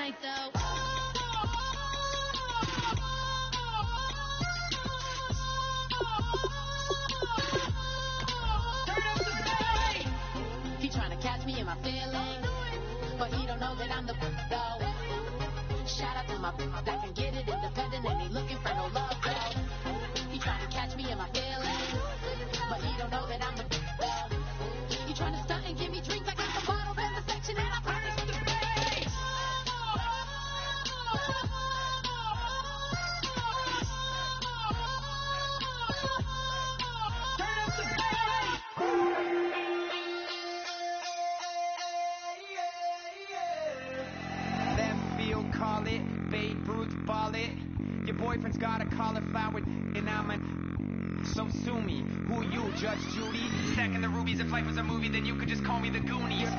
night, though. He trying to catch me in my feelings, but he don't know that I'm the though. Shout out to my that can get it independent and he looking for no love, though. He trying to catch me in my feelings, but he don't know that I'm the though. He trying to stunt and give me drinks. I got the bottles in the section and I promise to the face. Call it, Babe Ruth ball it. Your boyfriend's got a cauliflower and I'm a so sue me. Who you, Judge Judy? Stacking the rubies. If life was a movie, then you could just call me the Goonies.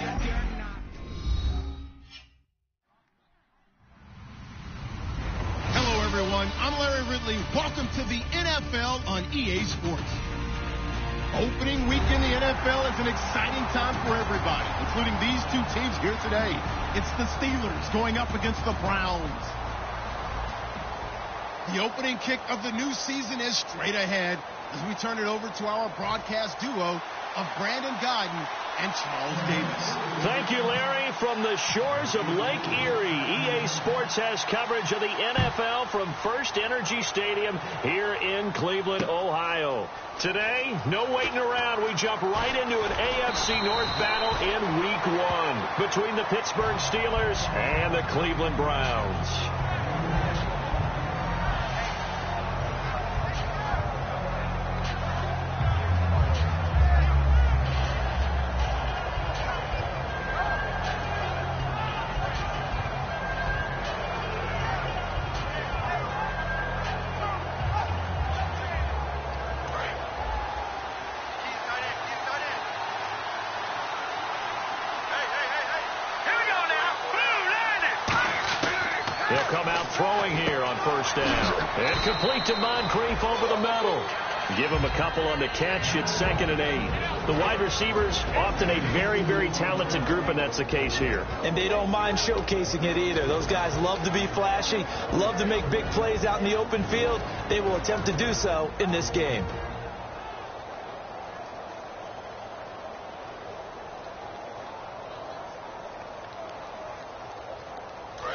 Hello, everyone. I'm Larry Ridley. Welcome to the NFL on EA Sports. Opening week in the NFL is an exciting time for everybody, including these two teams here today. It's the Steelers going up against the Browns. The opening kick of the new season is straight ahead as we turn it over to our broadcast duo of Brandon Godden and Charles Davis. Thank you, Larry. From the shores of Lake Erie, EA Sports has coverage of the NFL from First Energy Stadium here in Cleveland, Ohio. Today, no waiting around. We jump right into an AFC North battle in Week 1 between the Pittsburgh Steelers and the Cleveland Browns. He'll come out throwing here on first down. And complete to Moncrief over the middle. Give him a couple on the catch. It's 2nd and 8. The wide receivers, often a very, very talented group, and that's the case here. And they don't mind showcasing it either. Those guys love to be flashy, love to make big plays out in the open field. They will attempt to do so in this game.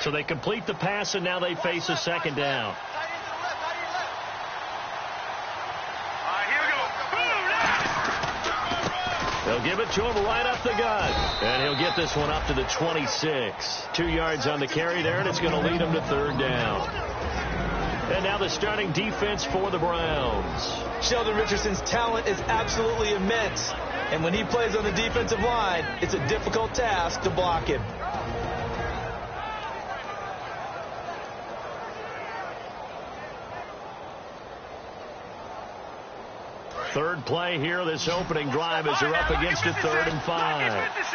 So they complete the pass, and now they face a 2nd down. They'll give it to him right up the gut. And he'll get this one up to the 26. 2 yards on the carry there, and it's going to lead him to 3rd down. And now the starting defense for the Browns. Sheldon Richardson's talent is absolutely immense. And when he plays on the defensive line, it's a difficult task to block him. Third play here, this opening drive as they're up against it, 3rd and 5. Let's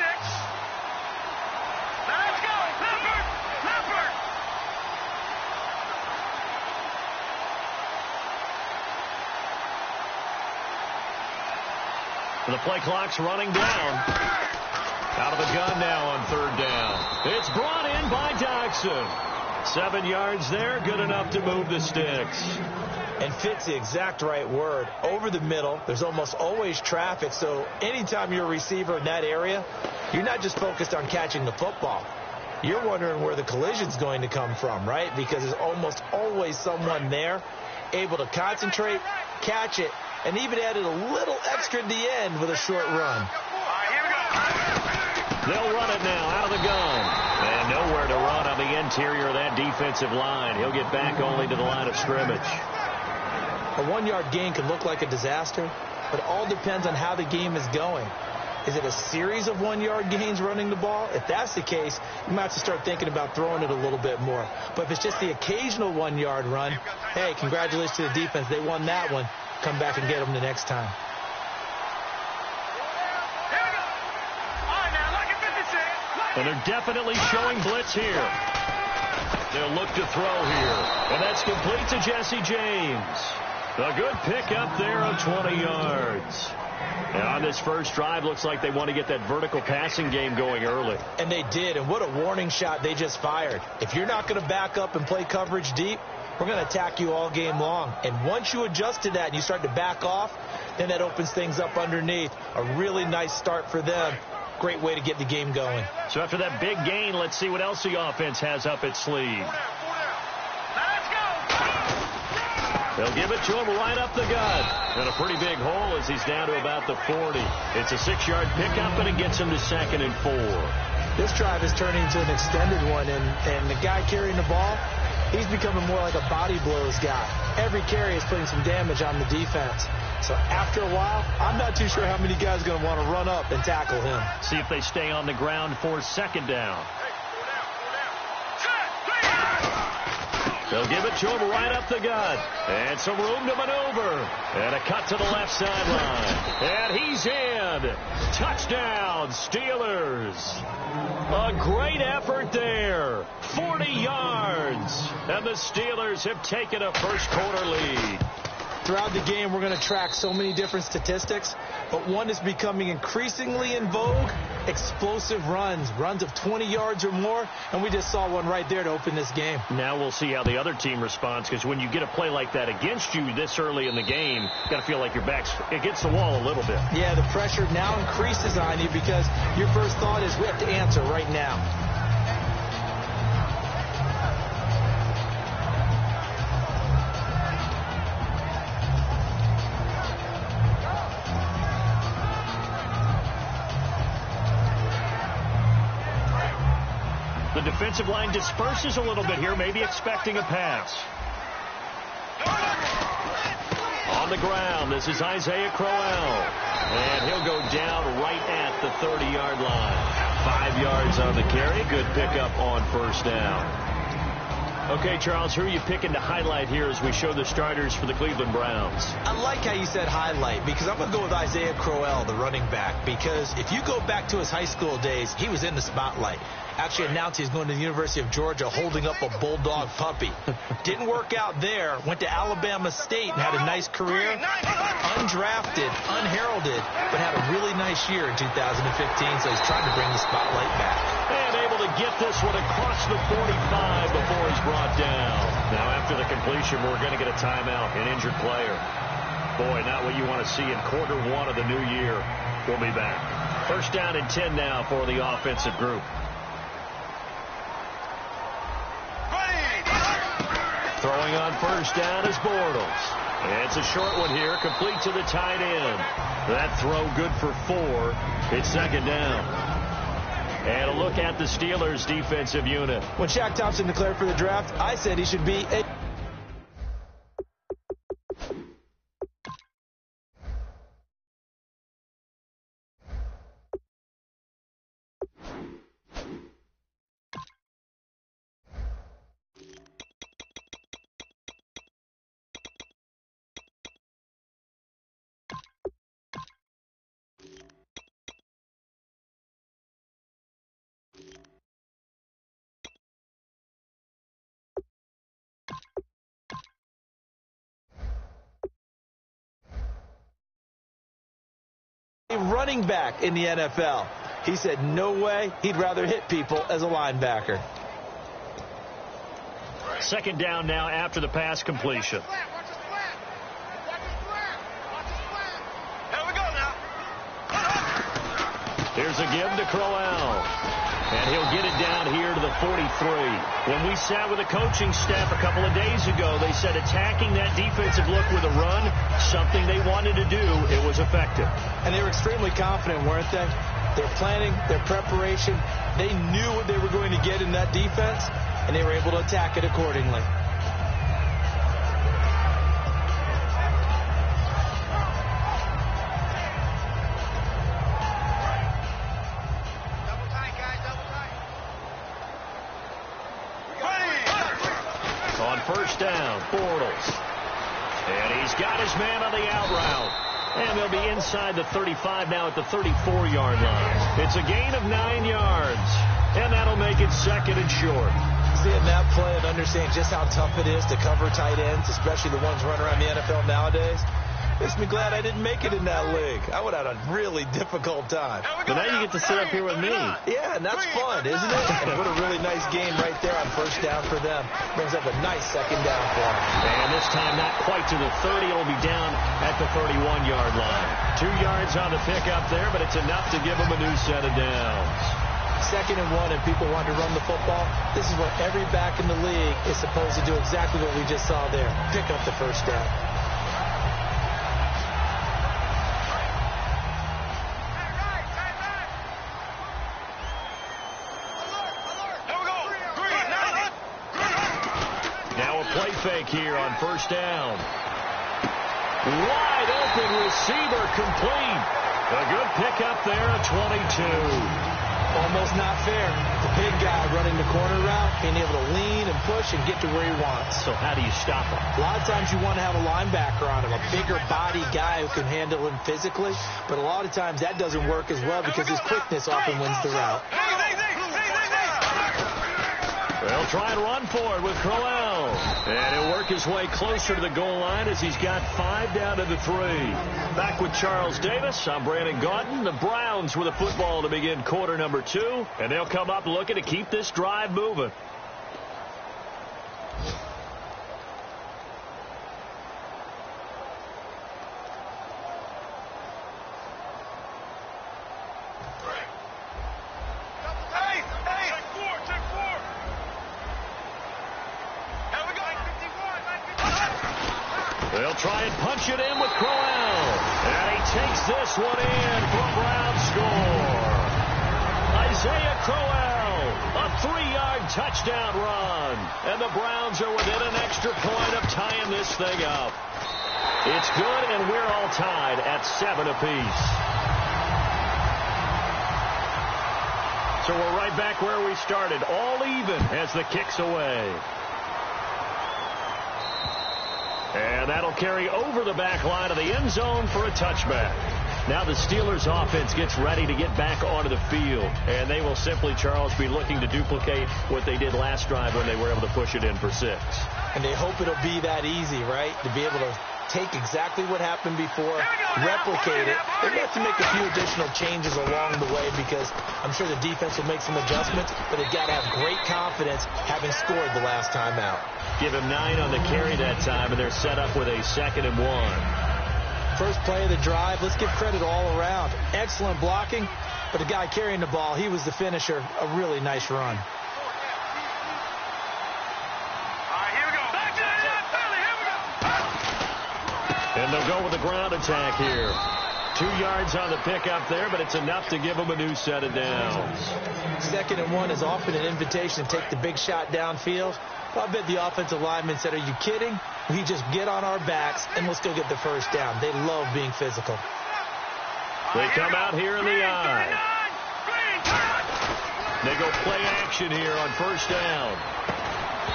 go, Leopard! The play clock's running down. Out of the gun now on 3rd down. It's brought in by Doxson. 7 yards there, good enough to move the sticks. And fit's the exact right word. Over the middle, there's almost always traffic, so anytime you're a receiver in that area, you're not just focused on catching the football. You're wondering where the collision's going to come from, right? Because there's almost always someone there able to concentrate, catch it, and even added a little extra at the end with a short run. They'll run it now out of the gun. And nowhere to run on the interior of that defensive line. He'll get back only to the line of scrimmage. A 1-yard gain can look like a disaster, but it all depends on how the game is going. Is it a series of 1-yard gains running the ball? If that's the case, you might have to start thinking about throwing it a little bit more. But if it's just the occasional 1-yard run, hey, congratulations to the defense. They won that one. Come back and get them the next time. And they're definitely showing blitz here. They'll look to throw here. And that's complete to Jesse James. A good pickup there of 20 yards. And on this first drive, looks like they want to get that vertical passing game going early. And they did, and what a warning shot they just fired. If you're not going to back up and play coverage deep, we're going to attack you all game long. And once you adjust to that and you start to back off, then that opens things up underneath. A really nice start for them. Great way to get the game going. So after that big gain, let's see what else the offense has up its sleeve. They'll give it to him right up the gut. And a pretty big hole as he's down to about the 40. It's a 6-yard pickup, and it gets him to 2nd and 4. This drive is turning into an extended one, and the guy carrying the ball, he's becoming more like a body blows guy. Every carry is putting some damage on the defense. So after a while, I'm not too sure how many guys are going to want to run up and tackle him. See if they stay on the ground for 2nd down. They'll give it to him right up the gut. And some room to maneuver. And a cut to the left sideline. And he's in. Touchdown, Steelers. A great effort there. 40 yards. And the Steelers have taken a first quarter lead. Throughout the game, we're going to track so many different statistics, but one is becoming increasingly in vogue, explosive runs of 20 yards or more, and we just saw one right there to open this game. Now we'll see how the other team responds, because when you get a play like that against you this early in the game, you got to feel like your back's against the wall a little bit. Yeah, the pressure now increases on you because your first thought is we have to answer right now. The defensive line disperses a little bit here, maybe expecting a pass. On the ground, this is Isaiah Crowell. And he'll go down right at the 30-yard line. 5 yards on the carry. Good pickup on first down. Okay, Charles, who are you picking to highlight here as we show the starters for the Cleveland Browns? I like how you said highlight because I'm going to go with Isaiah Crowell, the running back, because if you go back to his high school days, he was in the spotlight. Actually announced he's going to the University of Georgia holding up a bulldog puppy. Didn't work out there. Went to Alabama State and had a nice career. Undrafted, unheralded, but had a really nice year in 2015, so he's trying to bring the spotlight back. And able to get this one across the 45 before he's brought down. Now after the completion, we're going to get a timeout, an injured player. Boy, not what you want to see in quarter one of the new year. We'll be back. First down and 10 now for the offensive group. Throwing on first down is Bortles. And it's a short one here, complete to the tight end. That throw good for 4. It's 2nd down. And a look at the Steelers' defensive unit. When Shaq Thompson declared for the draft, I said he should be a... running back in the NFL. He said no way, he'd rather hit people as a linebacker. 2nd down now after the pass completion. Here's a give to Crowell. And he'll get it down here to the 43. When we sat with the coaching staff a couple of days ago, they said attacking that defensive look with a run, something they wanted to do, it was effective. And they were extremely confident, weren't they? Their planning, their preparation, they knew what they were going to get in that defense, and they were able to attack it accordingly. First down, Bortles. And he's got his man on the out route. And they'll be inside the 35 now at the 34-yard line. It's a gain of 9 yards. And that'll make it 2nd and short. Seeing that play and understanding just how tough it is to cover tight ends, especially the ones running around the NFL nowadays, Makes me glad I didn't make it in that league. I would have had a really difficult time. But now you get to sit up here with me. Yeah, and that's fun, isn't it? And what a really nice game right there on first down for them. Brings up a nice second down for them. And this time not quite to the 30. It'll be down at the 31-yard line. 2 yards on the pickup there, but it's enough to give them a new set of downs. 2nd and 1 and people want to run the football. This is where every back in the league is supposed to do exactly what we just saw there. Pick up the first down. Now a play fake here on first down. Wide open receiver complete. A good pickup there at 22. Almost not fair. The big guy running the corner route, being able to lean and push and get to where he wants. So how do you stop him? A lot of times you want to have a linebacker on him, a bigger body guy who can handle him physically. But a lot of times that doesn't work as well because his quickness often wins the route. They'll try and run for it with Crowell. And he'll work his way closer to the goal line as he's got 5 down to the 3. Back with Charles Davis, I'm Brandon Gaudin. The Browns with a football to begin quarter number 2. And they'll come up looking to keep this drive moving. They'll try and punch it in with Crowell. And he takes this one in for a Brown score. Isaiah Crowell, a 3-yard touchdown run. And the Browns are within an extra point of tying this thing up. It's good, and we're all tied at 7 apiece. So we're right back where we started, all even as the kick's away. And that'll carry over the back line of the end zone for a touchback. Now the Steelers offense gets ready to get back onto the field. And they will simply, Charles, be looking to duplicate what they did last drive when they were able to push it in for 6. And they hope it'll be that easy, right? To be able to take exactly what happened before, replicate it. They're going to have to make a few additional changes along the way because I'm sure the defense will make some adjustments, but they've got to have great confidence having scored the last time out. Give him 9 on the carry that time, and they're set up with a 2nd and 1. First play of the drive, let's give credit all around. Excellent blocking, but the guy carrying the ball, he was the finisher. A really nice run. And they'll go with the ground attack here. 2 yards on the pickup there, but it's enough to give them a new set of downs. 2nd and 1 is often an invitation to take the big shot downfield. I bet the offensive lineman said, are you kidding? We just get on our backs and let's go get the first down. They love being physical. They come out here in the eye. They go play action here on first down.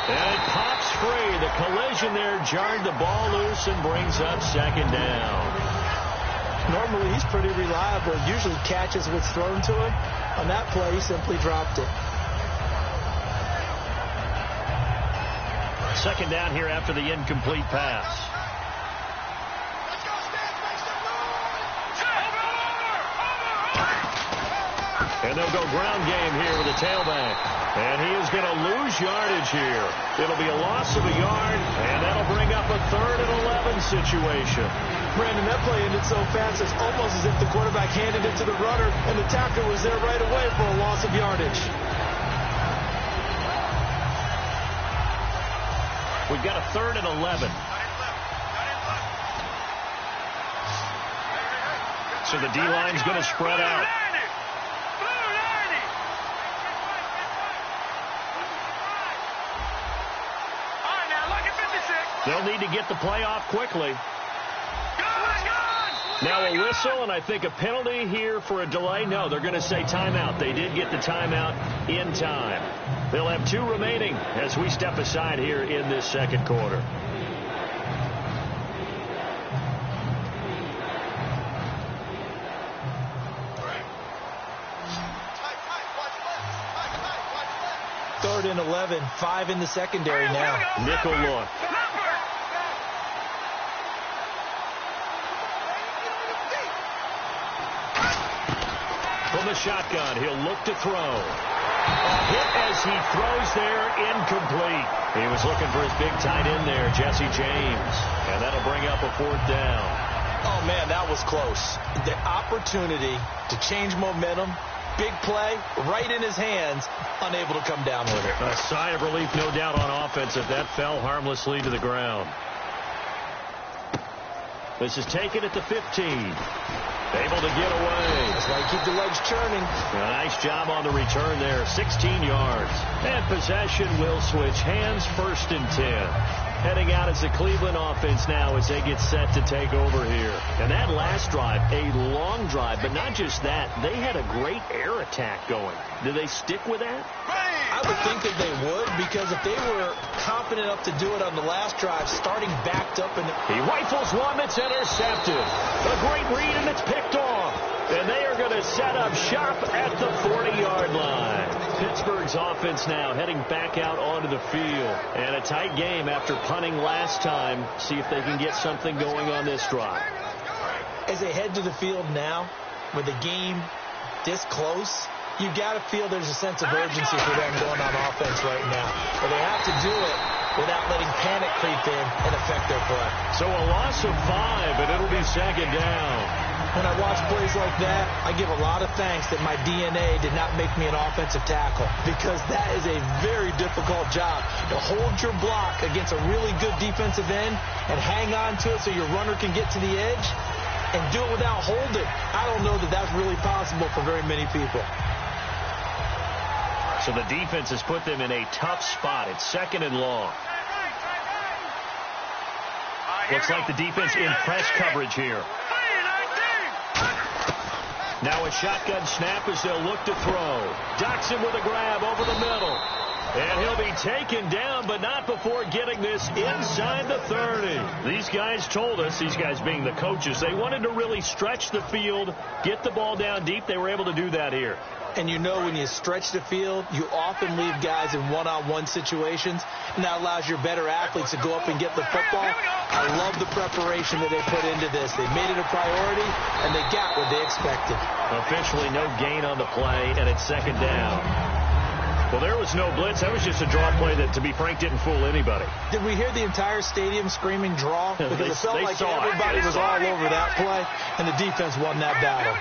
And it pops free. The collision there jarred the ball loose and brings up 2nd down. Normally he's pretty reliable. Usually catches what's thrown to him. On that play, he simply dropped it. 2nd down here after the incomplete pass. And they'll go ground game here with the tailback. And he is going to lose yardage here. It'll be a loss of a yard, and that'll bring up a 3rd and 11 situation. Brandon, that play ended so fast, it's almost as if the quarterback handed it to the runner, and the tackler was there right away for a loss of yardage. We've got a 3rd and 11. So the D-line's going to spread out. They'll need to get the play off quickly. Now a whistle and I think a penalty here for a delay. No, they're going to say timeout. They did get the timeout in time. They'll have 2 remaining as we step aside here in this 2nd quarter. Third and 11, 5 in the secondary now. Nickel look. from the shotgun. He'll look to throw. A hit as he throws there, incomplete. He was looking for his big tight end there, Jesse James. And that'll bring up a 4th down. Oh, man, that was close. The opportunity to change momentum, big play, right in his hands, unable to come down with it. A sigh of relief, no doubt, on offense if that fell harmlessly to the ground. This is taken at the 15. Able to get away. That's why you keep the legs churning. A nice job on the return there. 16 yards. And possession will switch hands, 1st and 10. Heading out as the Cleveland offense now as they get set to take over here. And that last drive, a long drive, but not just that. They had a great air attack going. Do they stick with that? I would think that they would, because if they were confident enough to do it on the last drive, starting backed up. He rifles one that's intercepted. A great read, and it's picked off. And they are going to set up shop at the 40-yard line. Pittsburgh's offense now heading back out onto the field. And a tight game after punting last time. See if they can get something going on this drive. As they head to the field now, with the game this close, you got to feel there's a sense of urgency for them going on offense right now. But they have to do it without letting panic creep in and affect their play. So a loss of 5, and it'll be 2nd down. When I watch plays like that, I give a lot of thanks that my DNA did not make me an offensive tackle, because that is a very difficult job, to hold your block against a really good defensive end and hang on to it so your runner can get to the edge and do it without holding. I don't know that that's really possible for very many people. So the defense has put them in a tough spot. It's 2nd and long. Looks like the defense in press coverage here. Now a shotgun snap as they'll look to throw. Doxson with a grab over the middle. And he'll be taken down, but not before getting this inside the 30. These guys told us, these guys being the coaches, they wanted to really stretch the field, get the ball down deep. They were able to do that here. And you know, when you stretch the field, you often leave guys in one-on-one situations, and that allows your better athletes to go up and get the football. I love the preparation that they put into this. They made it a priority, and they got what they expected. Officially no gain on the play, and it's 2nd down. Well, there was no blitz. That was just a draw play that, to be frank, didn't fool anybody. Did we hear the entire stadium screaming draw? Because it felt like everybody was all over that play, and the defense won that battle.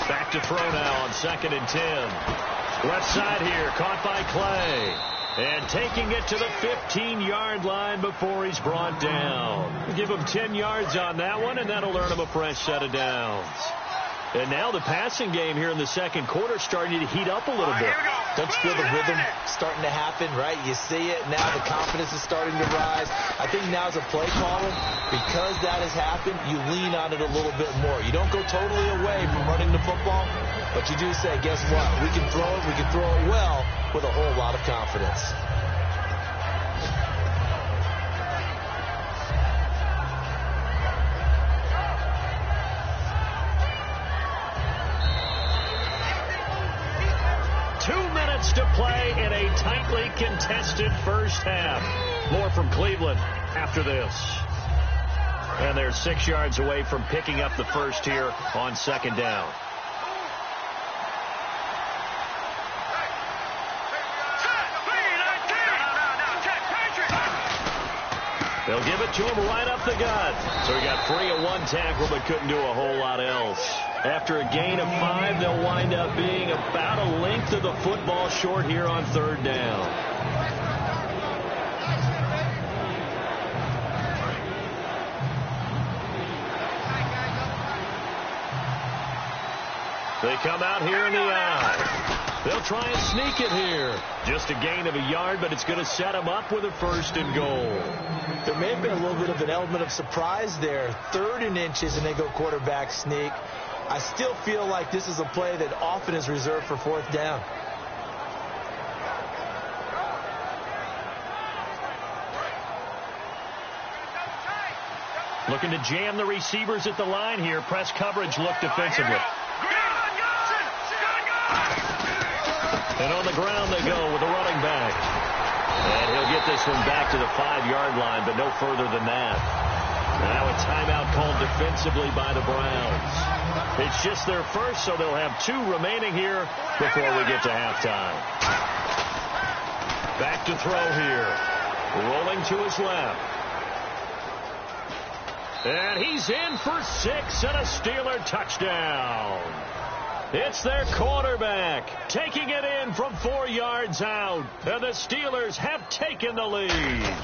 Back to throw now on 2nd and 10. Left side here, caught by Clay. And taking it to the 15-yard line before he's brought down. Give him 10 yards on that one, and that'll earn him a fresh set of downs. And now the passing game here in the 2nd quarter starting to heat up a little bit. Don't you feel the rhythm starting to happen, right? You see it now. The confidence is starting to rise. I think now as a play caller, because that has happened, you lean on it a little bit more. You don't go totally away from running the football, but you do say, guess what? We can throw it. We can throw it well with a whole lot of confidence. To play in a tightly contested first half. More from Cleveland after this. And they're 6 yards away from picking up the first here on 2nd down. They'll give it to him right up the gut. So he got free of one tackle but couldn't do a whole lot else. After a gain of 5, they'll wind up being about a length of the football short here on 3rd down. They come out here in the eye. They'll try and sneak it here. Just a gain of a yard, but it's going to set them up with a 1st and goal. There may have been a little bit of an element of surprise there. 3rd and inches, and they go quarterback sneak. I still feel like this is a play that often is reserved for 4th down. Looking to jam the receivers at the line here. Press coverage look defensively. And on the ground they go with the running back. And he'll get this one back to the 5-yard line, but no further than that. Now a timeout called defensively by the Browns. It's just their first, so they'll have 2 remaining here before we get to halftime. Back to throw here. Rolling to his left. And he's in for 6 and a Steeler touchdown. It's their quarterback taking it in from 4 yards out. And the Steelers have taken the lead.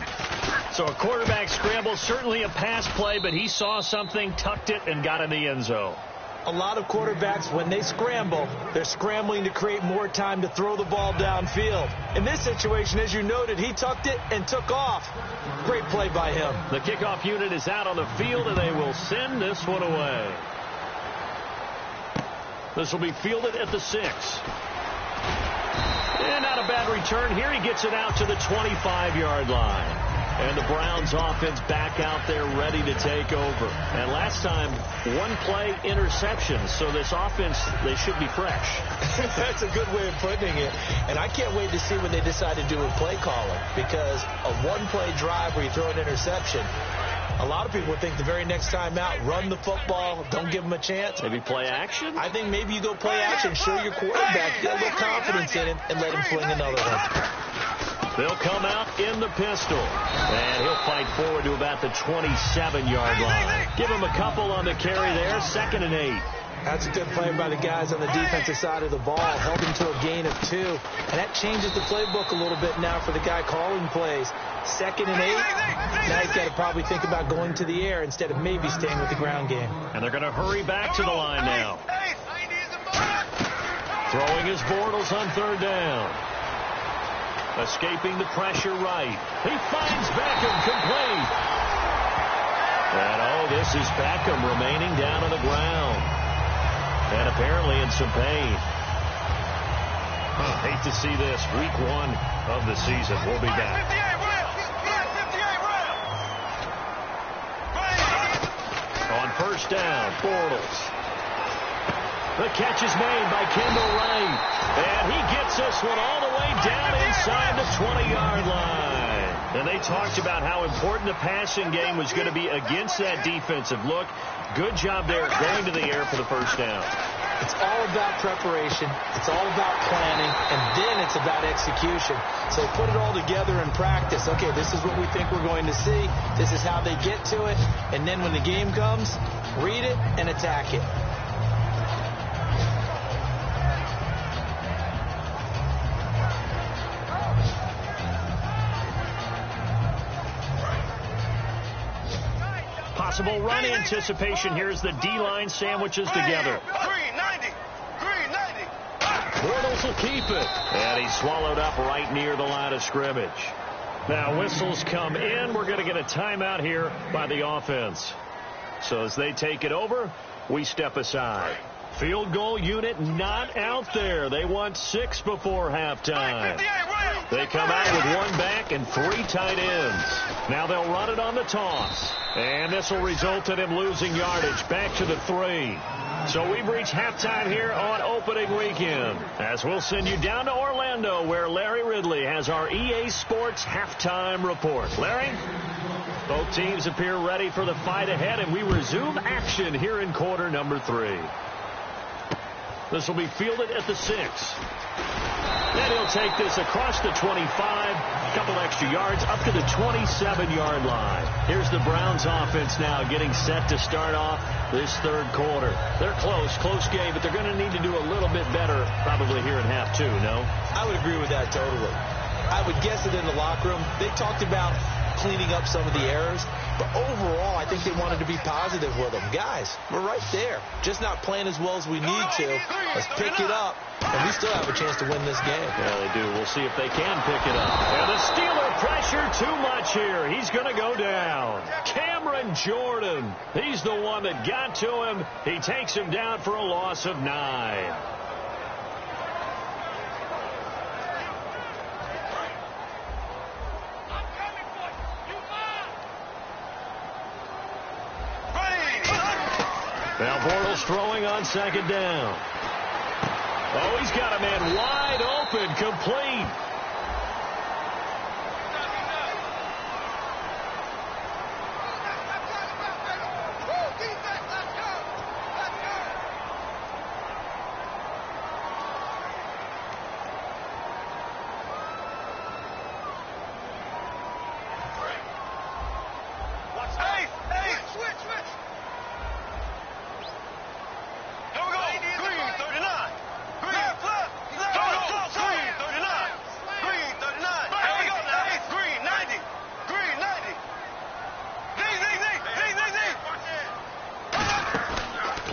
So a quarterback scramble, certainly a pass play, but he saw something, tucked it, and got in the end zone. A lot of quarterbacks, when they scramble, they're scrambling to create more time to throw the ball downfield. In this situation, as you noted, he tucked it and took off. Great play by him. The kickoff unit is out on the field, and they will send this one away. This will be fielded at the 6. And not a bad return here. He gets it out to the 25-yard line. And the Browns offense back out there ready to take over. And last time, 1 play interception. So this offense, they should be fresh. That's a good way of putting it. And I can't wait to see what they decide to do with play calling. Because a 1-play drive where you throw an interception, a lot of people think the very next time out, run the football, don't give them a chance. Maybe play action? I think maybe you go play action, show your quarterback, get a little confidence in him, and let him fling another one. They'll come out in the pistol. And he'll fight forward to about the 27-yard line. Give him a couple on the carry there. 2nd and 8. That's a good play by the guys on the defensive side of the ball. Held him to a gain of 2. And that changes the playbook a little bit now for the guy calling plays. 2nd and 8. Now he's got to probably think about going to the air instead of maybe staying with the ground game. And they're going to hurry back to the line now. Throwing his Bortles on 3rd down. Escaping the pressure right. He finds Beckham complete. And this is Beckham remaining down on the ground. And apparently in some pain. Hate to see this. Week 1 of the season. We'll be back. On 1st down, Bortles. The catch is made by Kendall Wright. And he gets this one all the way down inside the 20-yard line. And they talked about how important the passing game was going to be against that defensive look. Good job there going to the air for the 1st down. It's all about preparation. It's all about planning. And then it's about execution. So put it all together in practice. Okay, this is what we think we're going to see. This is how they get to it. And then when the game comes, read it and attack it. Possible run anticipation. Here's the D-line sandwiches together. 390. Bortles will keep it. And he's swallowed up right near the line of scrimmage. Now whistles come in. We're going to get a timeout here by the offense. So as they take it over, we step aside. Field goal unit not out there. They want 6 before halftime. They come out with 1 back and 3 tight ends. Now they'll run it on the toss. And this will result in him losing yardage back to the 3. So we've reached halftime here on opening weekend. As we'll send you down to Orlando where Larry Ridley has our EA Sports halftime report. Larry? Both teams appear ready for the fight ahead, and we resume action here in quarter number 3. This will be fielded at the 6. Then he'll take this across the 25, a couple extra yards, up to the 27-yard line. Here's the Browns offense now getting set to start off this 3rd quarter. They're close game, but they're going to need to do a little bit better probably here in half 2, no? I would agree with that totally. I would guess that in the locker room, they talked about cleaning up some of the errors. But overall, I think they wanted to be positive with them. Guys, we're right there. Just not playing as well as we need to. Let's pick it up, and we still have a chance to win this game. Yeah, they do. We'll see if they can pick it up. And the Steeler pressure too much here. He's going to go down. Cameron Jordan. He's the one that got to him. He takes him down for a loss of 9. Now Bortles throwing on 2nd down. Oh, he's got a man wide open, complete.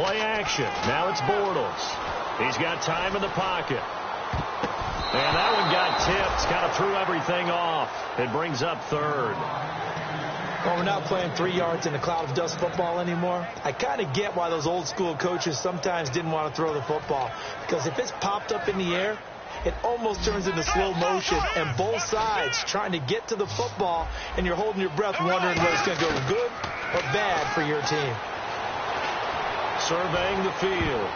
Play action. Now it's Bortles. He's got time in the pocket. And that one got tipped. Kind of threw everything off. It brings up third. Well, we're not playing 3 yards in a cloud of dust football anymore. I kind of get why those old school coaches sometimes didn't want to throw the football. Because if it's popped up in the air, it almost turns into slow motion, and both sides trying to get to the football, and you're holding your breath wondering whether it's going to go good or bad for your team. Surveying the field.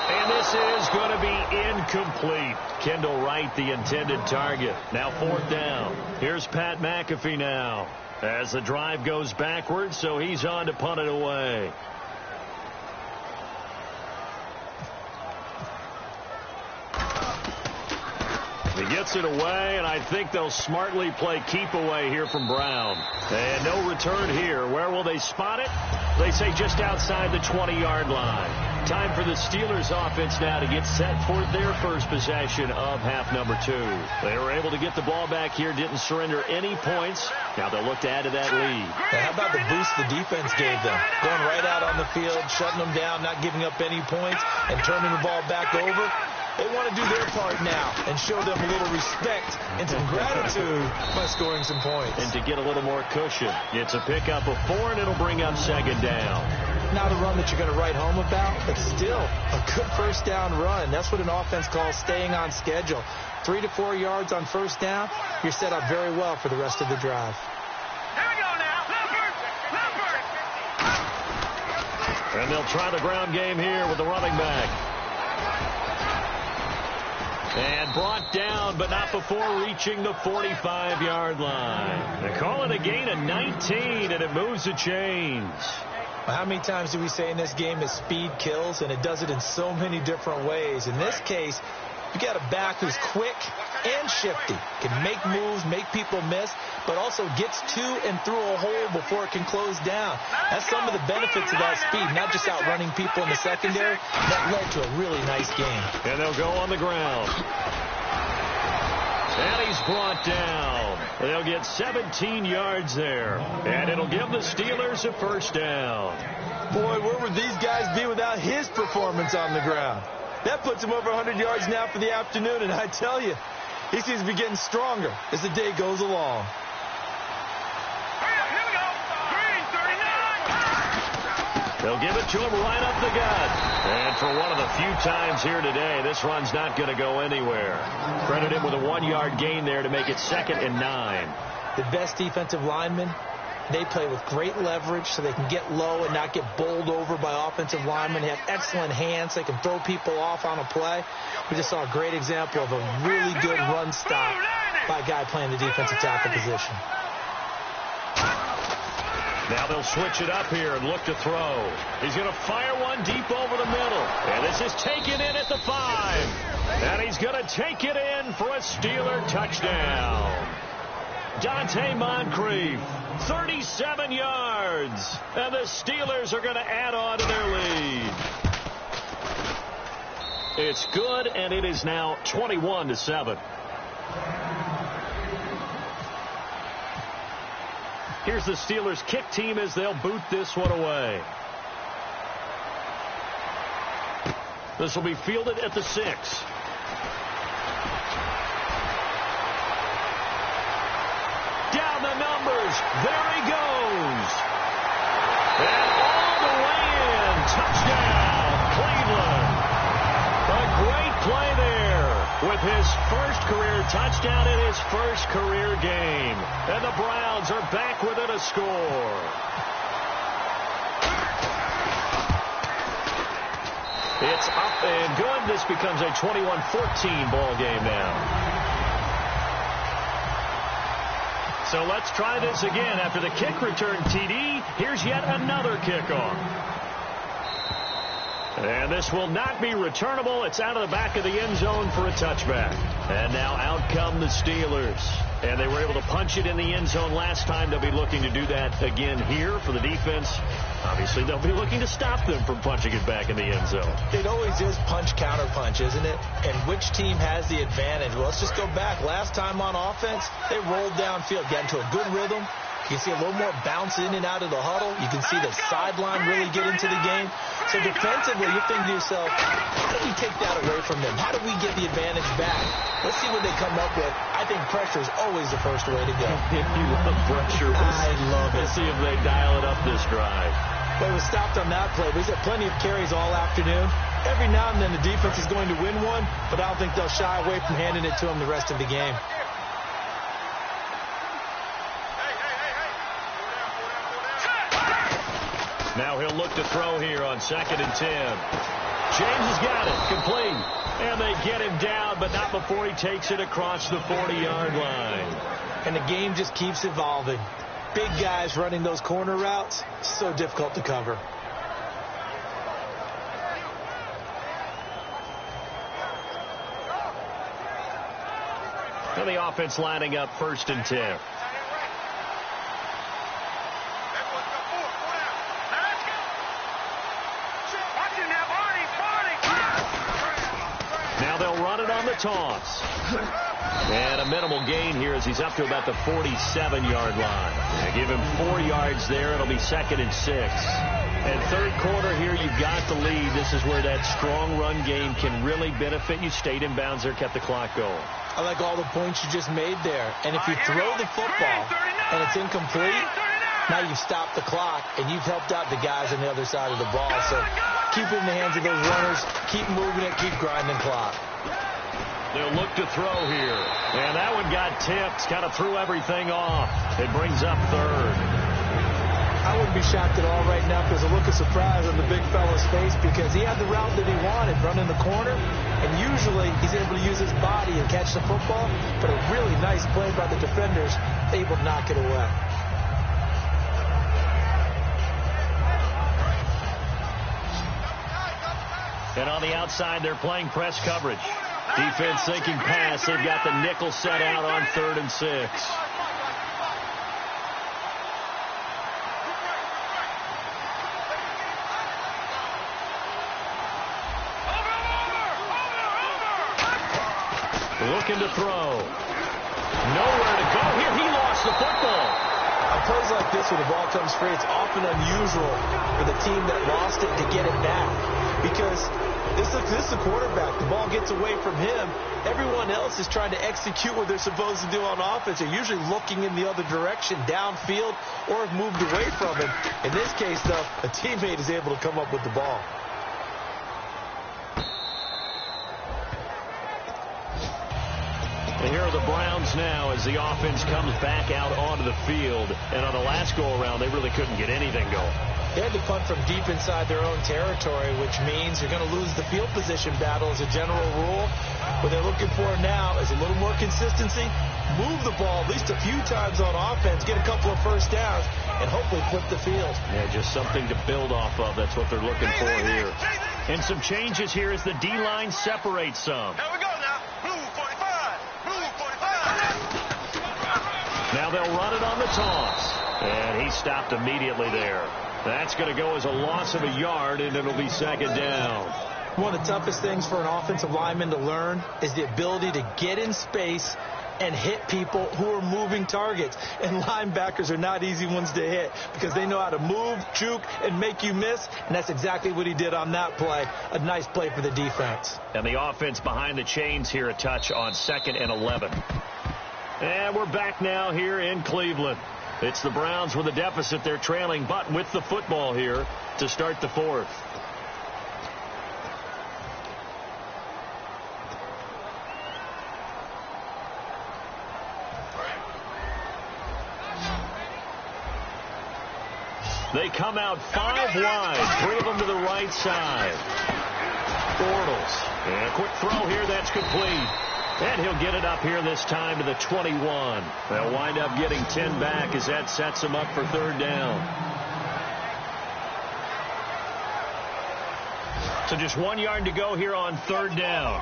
And this is going to be incomplete. Kendall Wright, the intended target. Now 4th down. Here's Pat McAfee now as the drive goes backwards, so he's on to punt it away. He gets it away, and I think they'll smartly play keep away here from Brown. And no return here. Where will they spot it? They say just outside the 20-yard line. Time for the Steelers offense now to get set for their first possession of half number 2. They were able to get the ball back here, didn't surrender any points. Now they'll look to add to that lead. Now, how about the boost the defense gave them? Going right out on the field, shutting them down, not giving up any points, and turning the ball back over. They want to do their part now and show them a little respect and some gratitude by scoring some points. And to get a little more cushion. It's a pickup of 4, and it'll bring up 2nd down. Not a run that you're going to write home about, but still a good first down run. That's what an offense calls staying on schedule. 3 to 4 yards on first down, you're set up very well for the rest of the drive. Here we go now. Leopard. And they'll try the ground game here with the running back. And brought down, but not before reaching the 45-yard line. They call it a gain of 19, and it moves the chains. Well, how many times do we say in this game that speed kills, and it does it in so many different ways? In this case, you got a back who's quick and shifty, can make moves, make people miss, but also gets to and through a hole before it can close down. That's some of the benefits of that speed, not just outrunning people in the secondary. That led to a really nice game. And they'll go on the ground. And he's brought down. They'll get 17 yards there. And it'll give the Steelers a first down. Boy, where would these guys be without his performance on the ground? That puts him over 100 yards now for the afternoon, and I tell you, he seems to be getting stronger as the day goes along. Here we go. Green, 39. They'll give it to him right up the gut. And for one of the few times here today, this run's not going to go anywhere. Credit him with a 1-yard gain there to make it 2nd and 9. The best defensive linemen, they play with great leverage so they can get low and not get bowled over by offensive linemen. They have excellent hands. They can throw people off on a play. We just saw a great example of a really good run stop by a guy playing the defensive tackle position. Now they'll switch it up here and look to throw. He's going to fire one deep over the middle. And this is taken in at the 5. And he's going to take it in for a Steeler touchdown. Dante Moncrief, 37 yards. And the Steelers are going to add on to their lead. It's good, and it is now 21-7. Here's the Steelers kick team as they'll boot this one away. This will be fielded at the 6. Down the numbers. There he goes. And all the way in. Touchdown, Cleveland. A great play there with his first career touchdown in his first career game. And the Browns are back within a score. It's up and good. This becomes a 21-14 ball game now. So let's try this again. After the kick return TD, here's yet another kickoff. And this will not be returnable. It's out of the back of the end zone for a touchback. And now out come the Steelers. And they were able to punch it in the end zone last time. They'll be looking to do that again here for the defense. Obviously, they'll be looking to stop them from punching it back in the end zone. It always is punch-counter-punch, isn't it? And which team has the advantage? Well, let's just go back. Last time on offense, they rolled downfield, got into a good rhythm, You can see a little more bounce in and out of the huddle. You can see the sideline really get into the game. So defensively, you're thinking to yourself, how do we take that away from them? How do we get the advantage back? Let's see what they come up with. I think pressure is always the first way to go. If you love pressure, I love it. Let's see if they dial it up this drive. Well, he was stopped on that play, but he's had plenty of carries all afternoon. Every now and then the defense is going to win one, but I don't think they'll shy away from handing it to him the rest of the game. Now he'll look to throw here on 2nd and 10. James has got it. Complete. And they get him down, but not before he takes it across the 40-yard line. And the game just keeps evolving. Big guys running those corner routes, so difficult to cover. And the offense lining up 1st and 10. Now they'll run it on the toss. And a minimal gain here as he's up to about the 47-yard line. They give him 4 yards there. It'll be 2nd and 6. And third quarter here, you've got the lead. This is where that strong run game can really benefit you. Stayed in bounds there, kept the clock going. I like all the points you just made there. And if you throw the football and it's incomplete, now you've stopped the clock and you've helped out the guys on the other side of the ball. So keep it in the hands of those runners. Keep moving it. Keep grinding clock. They'll look to throw here. And that one got tipped. Kind of threw everything off. It brings up 3rd. I wouldn't be shocked at all right now if there's a look of surprise on the big fella's face because he had the route that he wanted, running the corner. And usually he's able to use his body and catch the football. But a really nice play by the defenders, able to knock it away. And on the outside, they're playing press coverage. Defense thinking pass. They've got the nickel set out on 3rd and 6. Looking to throw. Nowhere to go here. He lost the football. On plays like this where the ball comes free, it's often unusual for the team that lost it to get it back. Because this is the quarterback. The ball gets away from him. Everyone else is trying to execute what they're supposed to do on offense. They're usually looking in the other direction, downfield, or have moved away from him. In this case, though, a teammate is able to come up with the ball. And here are the Browns now as the offense comes back out onto the field. And on the last go-around, they really couldn't get anything going. They had to punt from deep inside their own territory, which means you're going to lose the field position battle as a general rule. What they're looking for now is a little more consistency, move the ball at least a few times on offense, get a couple of first downs, and hopefully flip the field. Yeah, just something to build off of. That's what they're looking for here. And some changes here as the D-line separates some. Here we go now. Blue 45. Blue 45. Now they'll run it on the toss. And he stopped immediately there. That's going to go as a loss of a yard, and it'll be 2nd down. One of the toughest things for an offensive lineman to learn is the ability to get in space and hit people who are moving targets. And linebackers are not easy ones to hit because they know how to move, juke, and make you miss. And that's exactly what he did on that play. A nice play for the defense. And the offense behind the chains here, a touch on 2nd and 11. And we're back now here in Cleveland. It's the Browns with a deficit. They're trailing, but with the football here to start the 4th. They come out 5 wide, 3 of them to the right side. Bortles. And a quick throw here, that's complete. And he'll get it up here this time to the 21. They'll wind up getting 10 back as that sets them up for 3rd down. So just 1 yard to go here on 3rd down.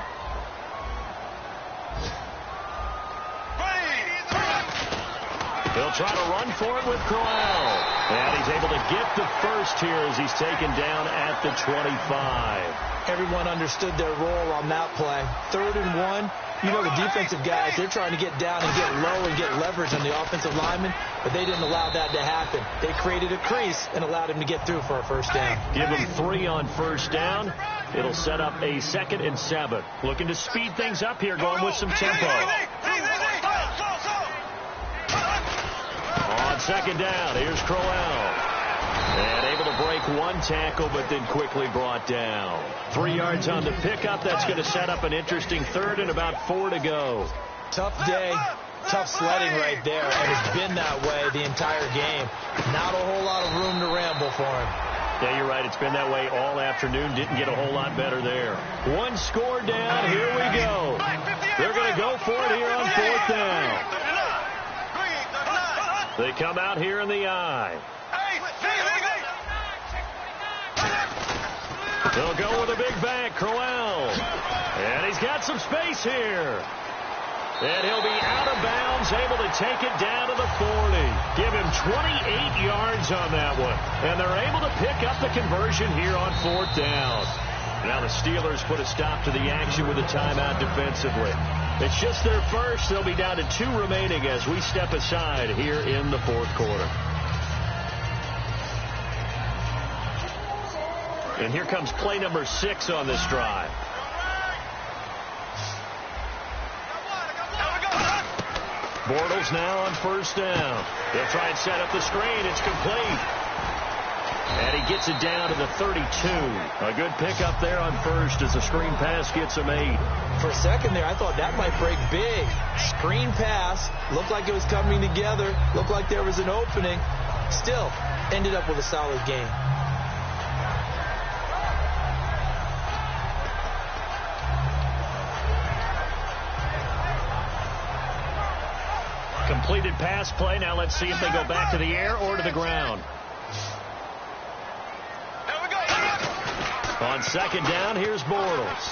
He'll try to run for it with Crowell. And he's able to get the first here as he's taken down at the 25. Everyone understood their role on that play. 3rd and 1. You know the defensive guys, they're trying to get down and get low and get leverage on the offensive lineman, but they didn't allow that to happen. They created a crease and allowed him to get through for a first down. Give him 3 on first down. It'll set up a 2nd and 7. Looking to speed things up here, going with some tempo. On 2nd down, here's Crowell. And able to break 1 tackle, but then quickly brought down. 3 yards on the pickup. That's going to set up an interesting 3rd and about 4 to go. Tough day, tough sledding right there, and it's been that way the entire game. Not a whole lot of room to ramble for him. Yeah, you're right. It's been that way all afternoon. Didn't get a whole lot better there. 1 score down. Here we go. They're going to go for it here on 4th down. They come out here in the I. They'll go with a big back, Crowell. And he's got some space here. And he'll be out of bounds, able to take it down to the 40. Give him 28 yards on that one. And they're able to pick up the conversion here on 4th down. Now the Steelers put a stop to the action with a timeout defensively. It's just their first. They'll be down to 2 remaining as we step aside here in the 4th quarter. And here comes play number 6 on this drive. Bortles now on first down. They'll try and set up the screen. It's complete. And he gets it down to the 32. A good pickup there on first as the screen pass gets him 8. For a second there, I thought that might break big. Screen pass. Looked like it was coming together. Looked like there was an opening. Still, ended up with a solid game. Completed pass play. Now let's see if they go back to the air or to the ground. On 2nd down, here's Bortles.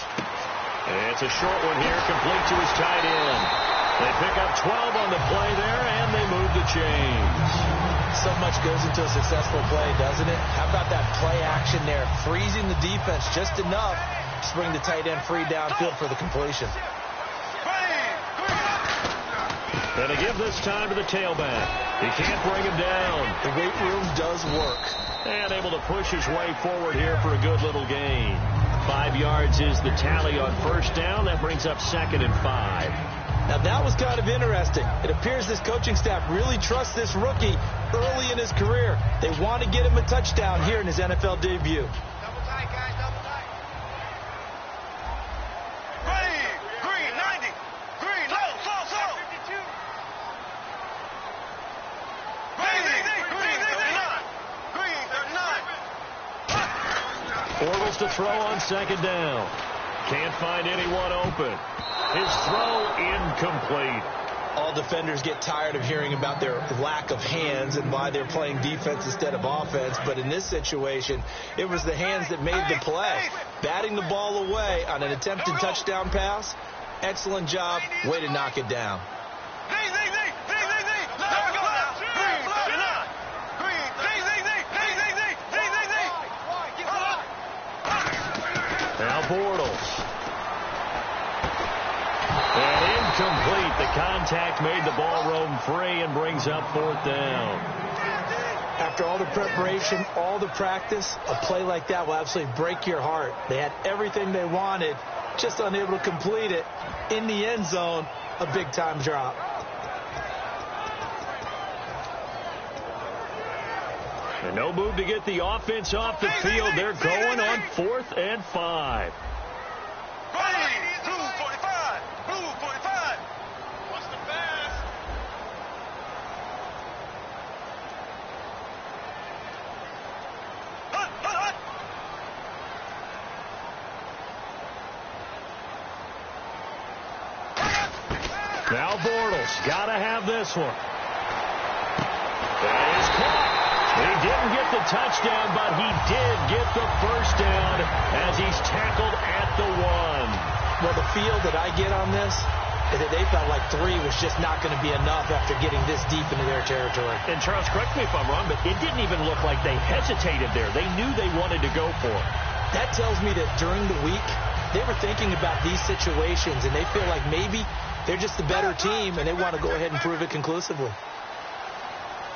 It's a short one here, complete to his tight end. They pick up 12 on the play there, and they move the chains. So much goes into a successful play, doesn't it? How about that play action there? Freezing the defense just enough to bring the tight end free downfield for the completion. And they give this time to the tailback. He can't bring him down. The weight room does work. And able to push his way forward here for a good little gain. 5 yards is the tally on first down. That brings up 2nd and 5. Now that was kind of interesting. It appears this coaching staff really trusts this rookie early in his career. They want to get him a touchdown here in his NFL debut. Bortles to throw on 2nd down. Can't find anyone open. His throw incomplete. All defenders get tired of hearing about their lack of hands and why they're playing defense instead of offense. But in this situation, it was the hands that made the play. Batting the ball away on an attempted touchdown pass. Excellent job. Way to knock it down. Now Bortles. And incomplete. The contact made the ball roam free and brings up 4th down. After all the preparation, all the practice, a play like that will absolutely break your heart. They had everything they wanted, just unable to complete it. In the end zone, a big-time drop. And no move to get the offense off the field. They're going on 4th and 5. What's the pass? Now Bortles, got to have this one. That is caught. He didn't get the touchdown, but he did get the first down as he's tackled at the 1. Well, the feel that I get on this, is that they felt like 3 was just not going to be enough after getting this deep into their territory. And Charles, correct me if I'm wrong, but it didn't even look like they hesitated there. They knew they wanted to go for it. That tells me that during the week, they were thinking about these situations, and they feel like maybe they're just the better team, and they want to go ahead and prove it conclusively.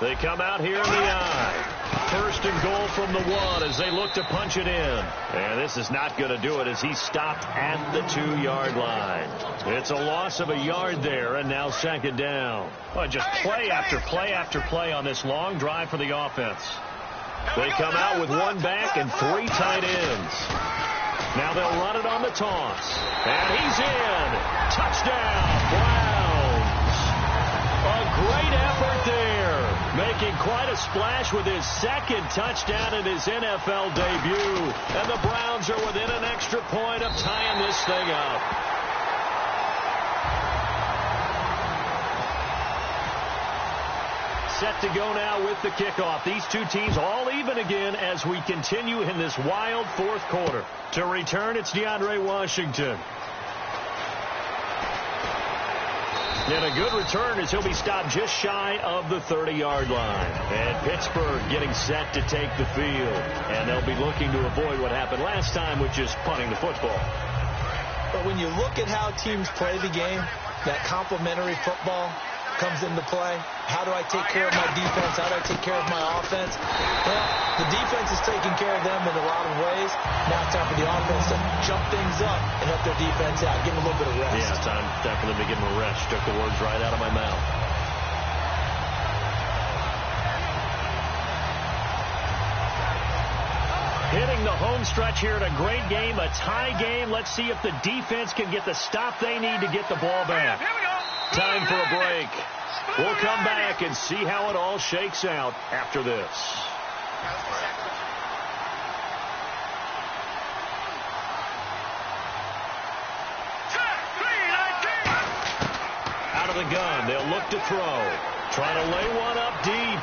They come out here in the eye. First and goal from the 1 as they look to punch it in. And this is not going to do it as he's stopped at the 2-yard line. It's a loss of a yard there, and now second down. Well, just play after play after play on this long drive for the offense. They come out with 1 back and 3 tight ends. Now they'll run it on the toss. And he's in. Touchdown, Browns. A great effort there. Making quite a splash with his second touchdown in his NFL debut. And the Browns are within an extra point of tying this thing up. Set to go now with the kickoff. These two teams all even again as we continue in this wild fourth quarter. To return, it's DeAndre Washington. And a good return as he'll be stopped just shy of the 30-yard line. And Pittsburgh getting set to take the field. And they'll be looking to avoid what happened last time, which is punting the football. But when you look at how teams play the game, that complementary football comes into play. How do I take care of my defense? How do I take care of my offense? Well, the defense is taking care of them in a lot of ways. Now it's time for the offense to jump things up and help their defense out. Give them a little bit of rest. Yeah, time definitely to give them a rest. Took the words right out of my mouth. Hitting the home stretch here in a great game, a tie game. Let's see if the defense can get the stop they need to get the ball back. Time for a break. We'll come back and see how it all shakes out after this. Out of the gun, they'll look to throw. Trying to lay one up deep.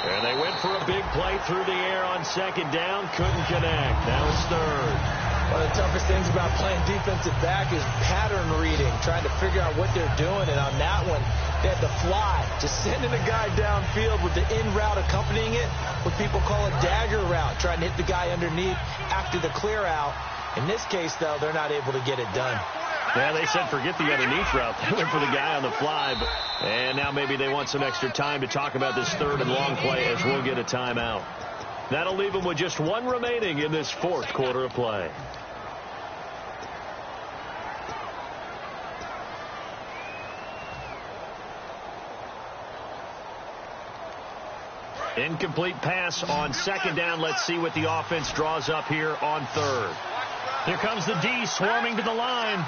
And they went for a big play through the air on second down. Couldn't connect. Now it's third. One of the toughest things about playing defensive back is pattern reading, trying to figure out what they're doing. And on that one, they had to fly, just sending a guy downfield with the in route accompanying it, what people call a dagger route, trying to hit the guy underneath after the clear out. In this case, though, they're not able to get it done. Yeah, they said forget the underneath route. They went for the guy on the fly. And now maybe they want some extra time to talk about this third and long play as we'll get a timeout. That'll leave them with just 1 remaining in this fourth quarter of play. Incomplete pass on second down. Let's see what the offense draws up here on third. Here comes the D swarming to the line.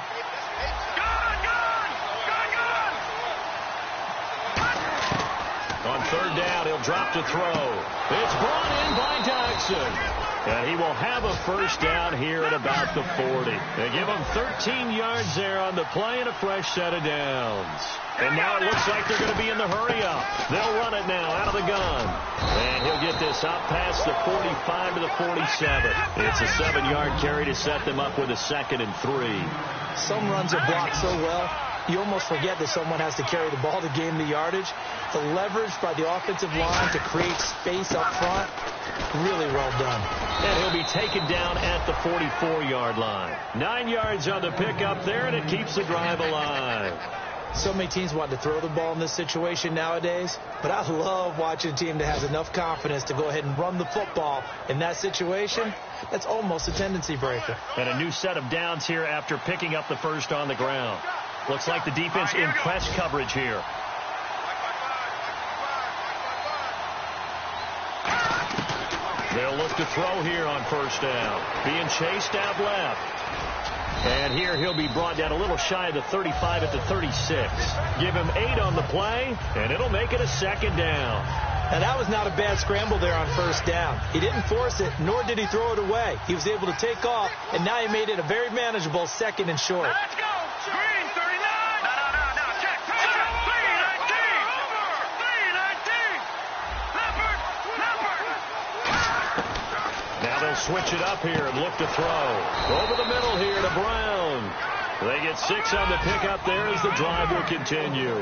On third down, he'll drop to throw. It's brought in by Jackson. And he will have a first down here at about the 40. They give him 13 yards there on the play and a fresh set of downs. And now it looks like they're going to be in the hurry up. They'll run it now out of the gun. And he'll get this out past the 45 to the 47. It's a 7-yard carry to set them up with a 2nd and 3. Some runs are blocked so well, you almost forget that someone has to carry the ball to gain the yardage. The leverage by the offensive line to create space up front, really well done. And he'll be taken down at the 44-yard line. 9 yards on the pickup there, and it keeps the drive alive. So many teams want to throw the ball in this situation nowadays, but I love watching a team that has enough confidence to go ahead and run the football in that situation. That's almost a tendency breaker. And a new set of downs here after picking up the first on the ground. Looks like the defense in press coverage here. They'll look to throw here on first down. Being chased out left. And here he'll be brought down a little shy of the 35 at the 36. Give him 8 on the play, and it'll make it a 2nd down. Now, that was not a bad scramble there on first down. He didn't force it, nor did he throw it away. He was able to take off, and now he made it a very manageable 2nd and short. Let's go! Green, 39! No, check! 319! Now they'll switch it up here and look to throw. Over the middle here to Brown. They get 6 on the pickup there as the drive will continue.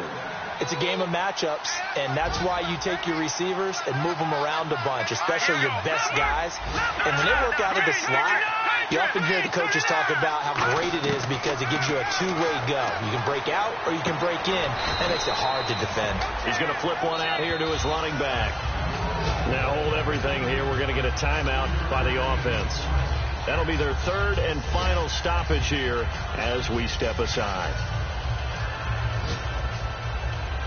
It's a game of matchups, and that's why you take your receivers and move them around a bunch, especially your best guys. And when they work out of the slot, you often hear the coaches talk about how great it is because it gives you a two-way go. You can break out or you can break in. That makes it hard to defend. He's going to flip one out here to his running back. Now hold everything here. We're going to get a timeout by the offense. That'll be their third and final stoppage here as we step aside.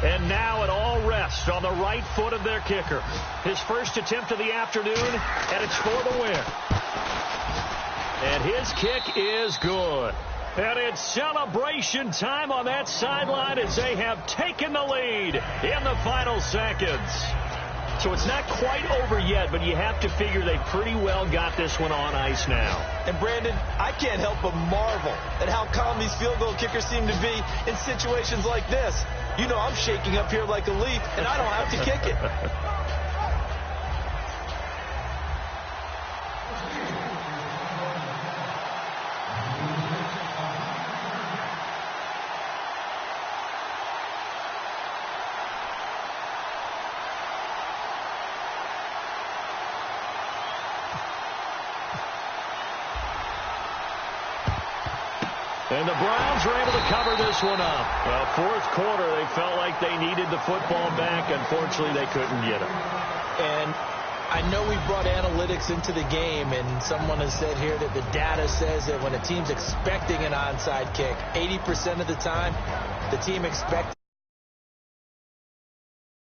And now it all rests on the right foot of their kicker. His first attempt of the afternoon, and it's for the win. And his kick is good. And it's celebration time on that sideline as they have taken the lead in the final seconds. So it's not quite over yet, but you have to figure they pretty well got this one on ice now. And, Brandon, I can't help but marvel at how calm these field goal kickers seem to be in situations like this. You know I'm shaking up here like a leaf, and I don't have to kick it. And the Browns are able to cover this one up. Well, fourth quarter, they felt like they needed the football back. Unfortunately, they couldn't get it. And I know we brought analytics into the game, and someone has said here that the data says that when a team's expecting an onside kick, 80% of the time, the team expects